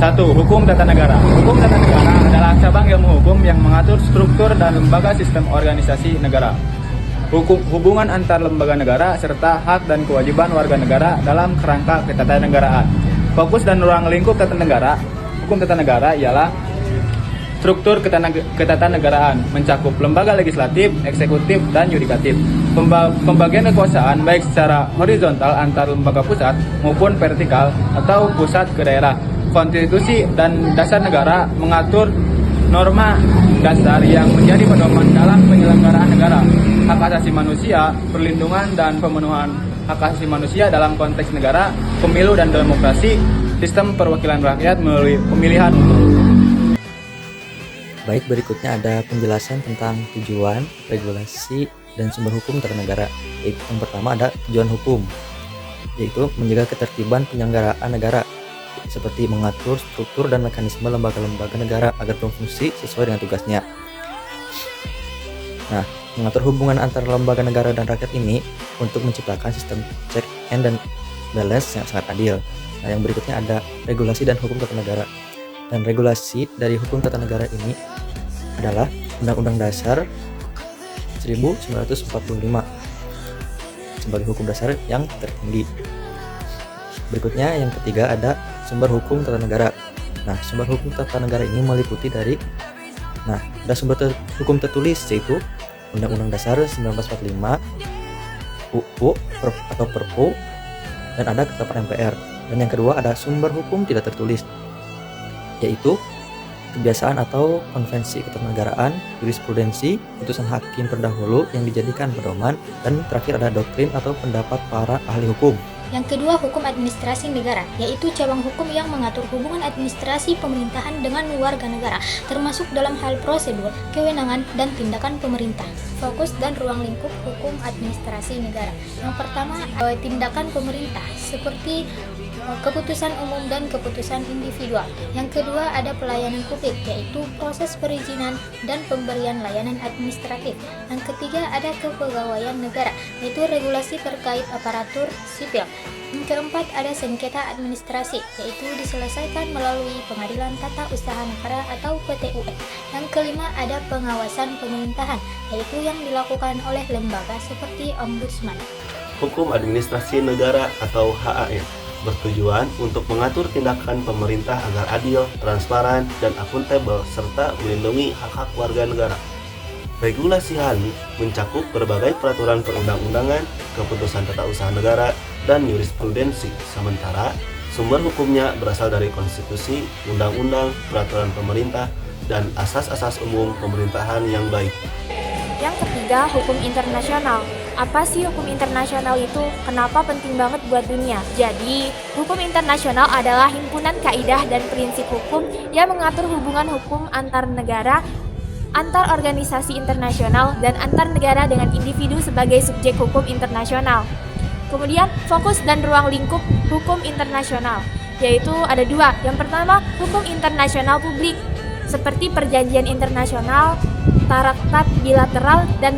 1. Hukum tata negara. Hukum tata negara adalah cabang ilmu hukum yang mengatur struktur dan lembaga sistem organisasi negara, hubungan antar lembaga negara, serta hak dan kewajiban warga negara dalam kerangka ketatanegaraan. Fokus dan ruang lingkup tata negara. Hukum tata negara ialah struktur ketatanegaraan, mencakup lembaga legislatif, eksekutif, dan yudikatif. Pembagian kekuasaan baik secara horizontal antar lembaga pusat maupun vertikal atau pusat ke daerah. Konstitusi dan dasar negara mengatur norma dasar yang menjadi pedoman dalam penyelenggaraan negara. Hak asasi manusia, perlindungan dan pemenuhan hak asasi manusia dalam konteks negara, pemilu dan demokrasi, sistem perwakilan rakyat melalui pemilihan umum. Baik, berikutnya ada penjelasan tentang tujuan, regulasi, dan sumber hukum tata negara. Yang pertama ada tujuan hukum, yaitu menjaga ketertiban penyelenggaraan negara, seperti mengatur struktur dan mekanisme lembaga-lembaga negara agar berfungsi sesuai dengan tugasnya. Nah, mengatur hubungan antara lembaga negara dan rakyat ini untuk menciptakan sistem check and balance yang sangat adil. Nah, yang berikutnya ada regulasi dan hukum tata negara. Dan regulasi dari hukum tata negara ini adalah Undang-Undang Dasar 1945 sebagai hukum dasar yang tertinggi. Berikutnya yang ketiga ada sumber hukum tata negara. Nah, sumber hukum tata negara ini meliputi dari ada sumber hukum tertulis, yaitu Undang-Undang Dasar 1945, UU atau Perpu, dan ada ketetapan MPR. Dan yang kedua ada sumber hukum tidak tertulis, yaitu kebiasaan atau konvensi ketatanegaraan, jurisprudensi, putusan hakim terdahulu yang dijadikan pedoman, dan terakhir ada doktrin atau pendapat para ahli hukum. Yang kedua, hukum administrasi negara, yaitu cabang hukum yang mengatur hubungan administrasi pemerintahan dengan warga negara, termasuk dalam hal prosedur, kewenangan, dan tindakan pemerintah. Fokus dan ruang lingkup hukum administrasi negara. Yang pertama, tindakan pemerintah, seperti keputusan umum dan keputusan individual. Yang kedua ada pelayanan publik, yaitu proses perizinan dan pemberian layanan administratif. Yang ketiga ada kepegawaian negara, yaitu regulasi terkait aparatur sipil. Yang keempat ada sengketa administrasi, yaitu diselesaikan melalui Pengadilan Tata Usaha Negara atau PT-UN. Yang kelima ada pengawasan pemerintahan, yaitu yang dilakukan oleh lembaga seperti Ombudsman. Hukum administrasi negara atau HAN bertujuan untuk mengatur tindakan pemerintah agar adil, transparan, dan akuntabel, serta melindungi hak-hak warga negara. Regulasi HAN mencakup berbagai peraturan perundang-undangan, keputusan tata usaha negara, dan jurisprudensi, sementara sumber hukumnya berasal dari konstitusi, undang-undang, peraturan pemerintah, dan asas-asas umum pemerintahan yang baik. Yang ketiga, hukum internasional. Apa sih hukum internasional itu? Kenapa penting banget buat dunia? Jadi, hukum internasional adalah himpunan kaidah dan prinsip hukum yang mengatur hubungan hukum antar negara, antar organisasi internasional, dan antar negara dengan individu sebagai subjek hukum internasional. Kemudian, fokus dan ruang lingkup hukum internasional, yaitu ada dua. Yang pertama, hukum internasional publik, seperti perjanjian internasional, traktat bilateral, dan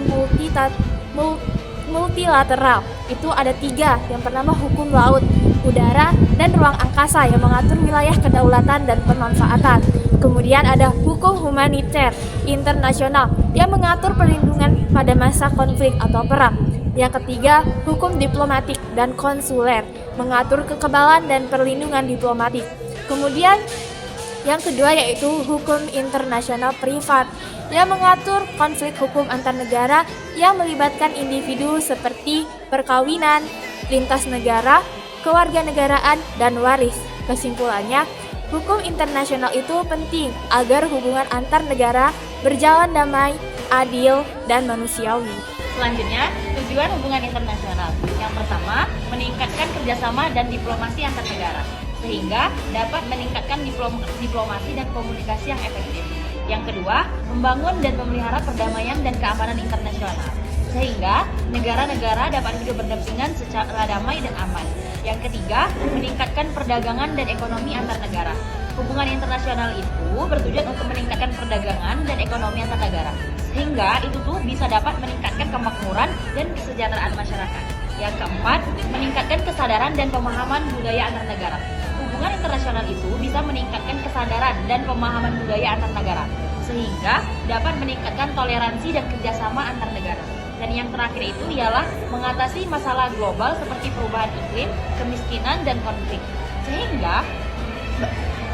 multilateral. Itu ada tiga. Yang pertama hukum laut, udara, dan ruang angkasa yang mengatur wilayah kedaulatan dan pemanfaatan. Kemudian ada hukum humaniter internasional yang mengatur perlindungan pada masa konflik atau perang. Yang ketiga, hukum diplomatik dan konsuler, mengatur kekebalan dan perlindungan diplomatik. Kemudian yang kedua yaitu hukum internasional privat yang mengatur konflik hukum antar negara yang melibatkan individu seperti perkawinan, lintas negara, kewarganegaraan, dan waris. Kesimpulannya, hukum internasional itu penting agar hubungan antar negara berjalan damai, adil, dan manusiawi. Selanjutnya, tujuan hubungan internasional. Yang pertama, meningkatkan kerjasama dan diplomasi antar negara, sehingga dapat meningkatkan diplomasi dan komunikasi yang efektif. Yang kedua, membangun dan memelihara perdamaian dan keamanan internasional, sehingga negara-negara dapat hidup berdampingan secara damai dan aman. Yang ketiga, meningkatkan perdagangan dan ekonomi antar negara. Hubungan internasional itu bertujuan untuk meningkatkan perdagangan dan ekonomi antar negara, sehingga itu tuh bisa dapat meningkatkan kemakmuran dan kesejahteraan masyarakat. Yang keempat, meningkatkan kesadaran dan pemahaman budaya antar negara. Hubungan hubungan internasional itu bisa meningkatkan kesadaran dan pemahaman budaya antar negara, sehingga dapat meningkatkan toleransi dan kerjasama antar negara. Dan yang terakhir itu ialah mengatasi masalah global seperti perubahan iklim, kemiskinan, dan konflik. Sehingga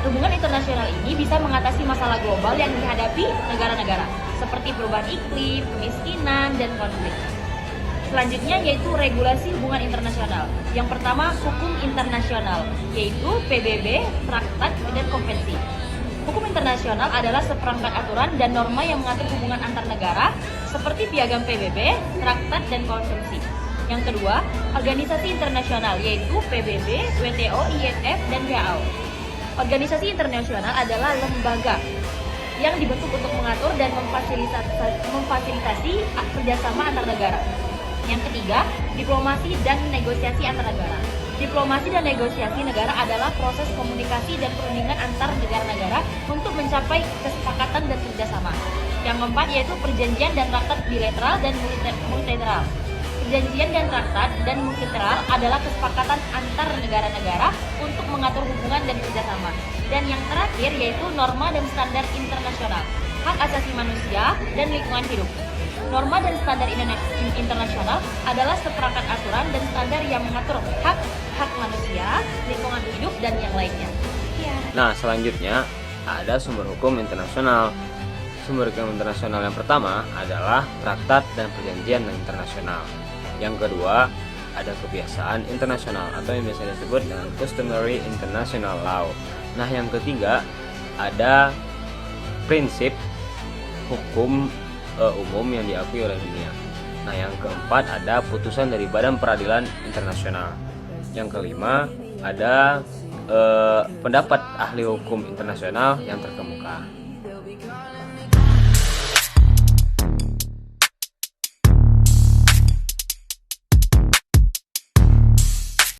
hubungan internasional ini bisa mengatasi masalah global yang dihadapi negara-negara, seperti perubahan iklim, kemiskinan, dan konflik. Selanjutnya yaitu regulasi hubungan internasional. Yang pertama, hukum internasional, yaitu PBB, traktat, dan konvensi. Hukum internasional adalah seperangkat aturan dan norma yang mengatur hubungan antar negara, seperti piagam PBB, traktat, dan konvensi. Yang kedua, organisasi internasional, yaitu PBB, WTO, IMF, dan WHO. Organisasi internasional adalah lembaga yang dibentuk untuk mengatur dan memfasilitasi kerjasama antar negara. Yang ketiga, diplomasi dan negosiasi antar negara. Diplomasi dan negosiasi negara adalah proses komunikasi dan perundingan antar negara-negara untuk mencapai kesepakatan dan kerjasama. Yang keempat yaitu perjanjian dan traktat bilateral dan multilateral. Perjanjian dan traktat dan multilateral adalah kesepakatan antar negara-negara untuk mengatur hubungan dan kerjasama. Dan yang terakhir yaitu norma dan standar internasional, hak asasi manusia dan lingkungan hidup. Norma dan standar internasional adalah seperangkat aturan dan standar yang mengatur hak manusia, lingkungan hidup, dan yang lainnya. Nah, selanjutnya ada sumber hukum internasional. Sumber hukum internasional yang pertama adalah traktat dan perjanjian internasional. Yang kedua, ada kebiasaan internasional atau yang biasa disebut dengan customary international law. Nah, yang ketiga, ada prinsip hukum umum yang diakui oleh dunia. Nah, yang keempat ada putusan dari Badan Peradilan Internasional. Yang kelima ada pendapat ahli hukum internasional yang terkemuka.